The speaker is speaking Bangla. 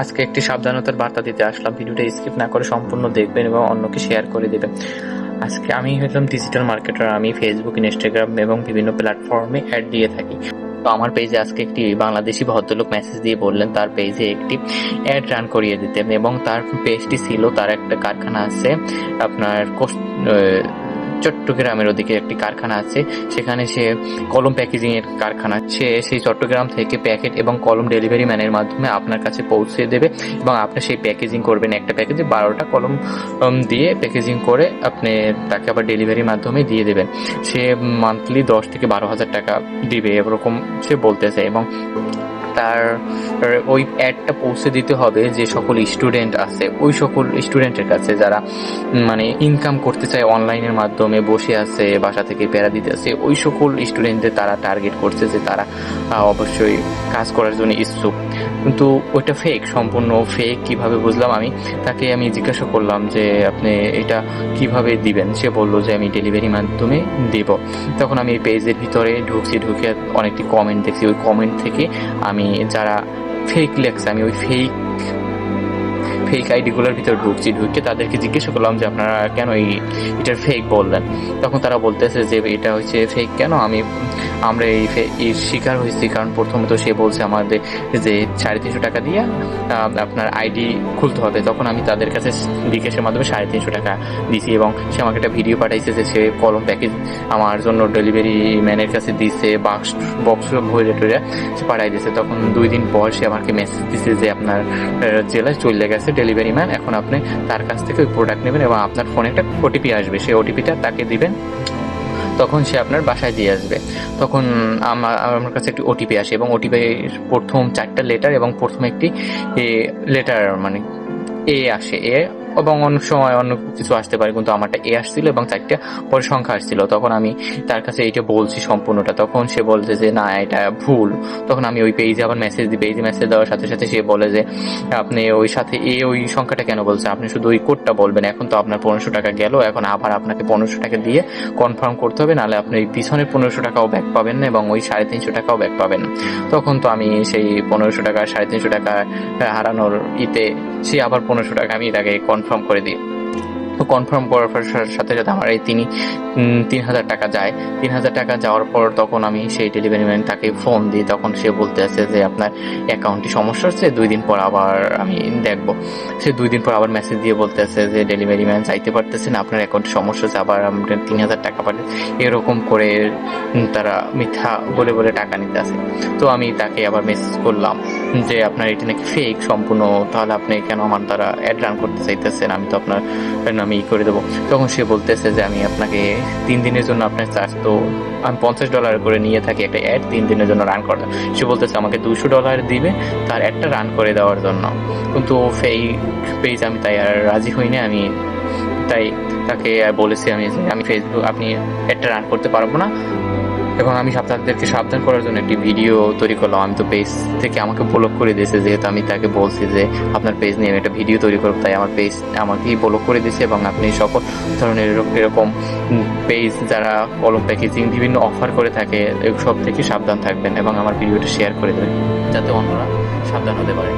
আজকে একটি সাবধানতার বার্তা দিতে আসলাম। ভিডিওটা স্কিপ না করে সম্পূর্ণ দেখবেন এবং অন্যকে শেয়ার করে দেবেন। আজকে আমি হলাম ডিজিটাল মার্কেটার। আমি ফেসবুক, ইনস্টাগ্রাম এবং বিভিন্ন প্ল্যাটফর্মে অ্যাড দিয়ে থাকি। তো আমার পেজে আজকে একটি বাংলাদেশি ভদ্রলোক মেসেজ দিয়ে বললেন তার পেজে একটি অ্যাড রান করিয়ে দিতে, এবং তার পেজটি ছিল, তার একটা কারখানা আছে আপনার চট্টগ্রামের ওদিকে একটি কারখানা আছে, সেখানে সে কলম প্যাকেজিং এর কারখানা। সে সেই চট্টগ্রাম থেকে প্যাকেট এবং কলম ডেলিভারি ম্যানের মাধ্যমে আপনার কাছে পৌঁছে দেবে, এবং আপনি সেই প্যাকেজিং করবেন। একটা প্যাকেজে 12টা কলম দিয়ে প্যাকেজিং করে আপনি তাকে আবার ডেলিভারির মাধ্যমে দিয়ে দেবেন। সে মান্থলি 10 থেকে 12,000 টাকা দিবে, এরকম সে বলতেছে। এবং তার ওই অ্যাডটা পৌঁছে দিতে হবে যে সকল স্টুডেন্ট আছে, ওই সকল স্টুডেন্টের কাছে যারা মানে ইনকাম করতে চায় অনলাইনের মাধ্যমে, বসে আছে, বাসা থেকে প্যারা দিতে আছে, ওই সকল স্টুডেন্টদের তারা টার্গেট করছে যে তারা অবশ্যই কাজ করার জন্য ইচ্ছুক। কিন্তু ওইটা ফেক, সম্পূর্ণ ফেক। কিভাবে বুঝলাম? তাকে আমি জিজ্ঞাসা করলাম যে আপনি এটা কিভাবে দিবেন। সে বললো যে আমি ডেলিভারি মাধ্যমে দেব। তখন আমি পেজের ভিতরে ঢুকে অনেকটি কমেন্ট দেখছি। ওই কমেন্ট থেকে আমি যারা ফেক লেখছে, আমি ওই ফেক আইডিগুলোর ভিতরে ঢুকে তাদেরকে জিজ্ঞাসা করলাম যে আপনারা কেন এটার ফেক বললেন। তখন তারা বলতেছে যে এটা হচ্ছে ফেক কেন, আমরা এই শিকার হয়েছি। কারণ প্রথমত সে বলছে আমাদের যে 350 টাকা দিয়ে আপনার আইডি খুলতে হবে। তখন আমি তাদের কাছে বিকাশের মাধ্যমে 350 টাকা দিয়েছি, এবং সে আমাকে একটা ভিডিও পাঠাইছে যে সে কলম প্যাকেজ আমার জন্য ডেলিভারি ম্যানের কাছে দিচ্ছে, বক্স ভরে টরে সে পাঠাই দিয়েছে। তখন 2 দিন পর সে আমাকে মেসেজ দিচ্ছে যে আপনার জেলায় চলে গেছে ডেলিভারি ম্যান, এখন আপনি তার কাছ থেকে ওই প্রোডাক্ট নেবেন এবং আপনার ফোনে একটা ওটিপি আসবে, সেই ওটিপিটা তাকে দিবেন, তখন সে আপনার বাসায় দিয়ে আসবে। তখন আমার কাছে একটি ওটিপি আসে, এবং ওটিপির প্রথম 4টা লেটার এবং প্রথম একটি লেটার মানে এ আসে, এবং অনেক সময় অন্য কিছু আসতে পারে, কিন্তু আমারটা এ আসছিল এবং 4টা পরে সংখ্যা আসছিল। তখন আমি তার কাছে এইটা বলছি সম্পূর্ণটা, তখন সে বলছে যে না এটা ভুল। তখন আমি ওই পেজে আবার মেসেজ দিই। পেজে মেসেজ দেওয়ার সাথে সাথে সে বলে যে আপনি ওই সাথে ওই সংখ্যাটা কেন বলছেন, আপনি শুধু ওই কোডটা বলবেন। এখন তো আপনার 1500 টাকা গেল, এখন আবার আপনাকে 1500 টাকা দিয়ে কনফার্ম করতে হবে, নাহলে আপনি এই পিছনের 1500 টাকাও ব্যাক পাবেন না এবং ওই 350 টাকাও ব্যাক পাবেন না। তখন তো আমি সেই 1500 টাকা 350 টাকা হারানোর সে আবার 1500 টাকা আমি তাকে কনফার্ম করে দিই। তো কনফার্ম করার সাথে সাথে আমার এই 3,000 টাকা যায়। 3,000 টাকা যাওয়ার পর তখন আমি সেই ডেলিভারি ম্যান তাকে ফোন দিই। তখন সে বলতে আছে যে আপনার অ্যাকাউন্টে সমস্যা হচ্ছে, 2 দিন পর আবার আমি দেখবো। সে 2 দিন পর আবার মেসেজ দিয়ে বলতে আছে যে ডেলিভারি ম্যান চাইতে পারতেছে না, আপনার অ্যাকাউন্টে সমস্যা হচ্ছে, আবার আপনার 3,000 টাকা পাঠান। এরকম করে তারা মিথ্যা বলে টাকা নিতে আসে। তো আমি তাকে আবার মেসেজ করলাম যে আপনার এটি নাকি ফেক সম্পূর্ণ, তাহলে আপনি কেন আমার দ্বারা অ্যাড রান করতে চাইতেছেন, আমি তো আপনার আমি করে দেবো। তখন সে বলতেছে যে আমি আপনাকে 3 দিনের জন্য আপনার চার্জ, তো আমি $50 করে নিয়ে থাকি একটা অ্যাড 3 দিনের জন্য রান করতে। সে বলতেছে আমাকে $200 দিবে তার অ্যাডটা রান করে দেওয়ার জন্য। কিন্তু ফেক পেজ, আমি তাই আর রাজি হইনি। আমি তাই তাকে বলেছি আমি ফেসবুক আপনি অ্যাডটা রান করতে পারবো না, এবং আমি তাদেরকে সাবধান করার জন্য একটি ভিডিও তৈরি করলাম। আমি তো পেজ থেকে আমাকে ব্লক করে দিয়েছে, যেহেতু আমি তাকে বলছি যে আপনার পেজ নিয়ে আমি একটা ভিডিও তৈরি করবো, তাই আমার পেজ আমাকেই ব্লক করে দিয়েছে। এবং আপনি সকল ধরনের এরকম পেজ যারা কলম প্যাকেজিং বিভিন্ন অফার করে থাকে, সব থেকে সাবধান থাকবেন এবং আমার ভিডিওটা শেয়ার করে দেবেন যাতে অন্যরা সাবধান হতে পারে।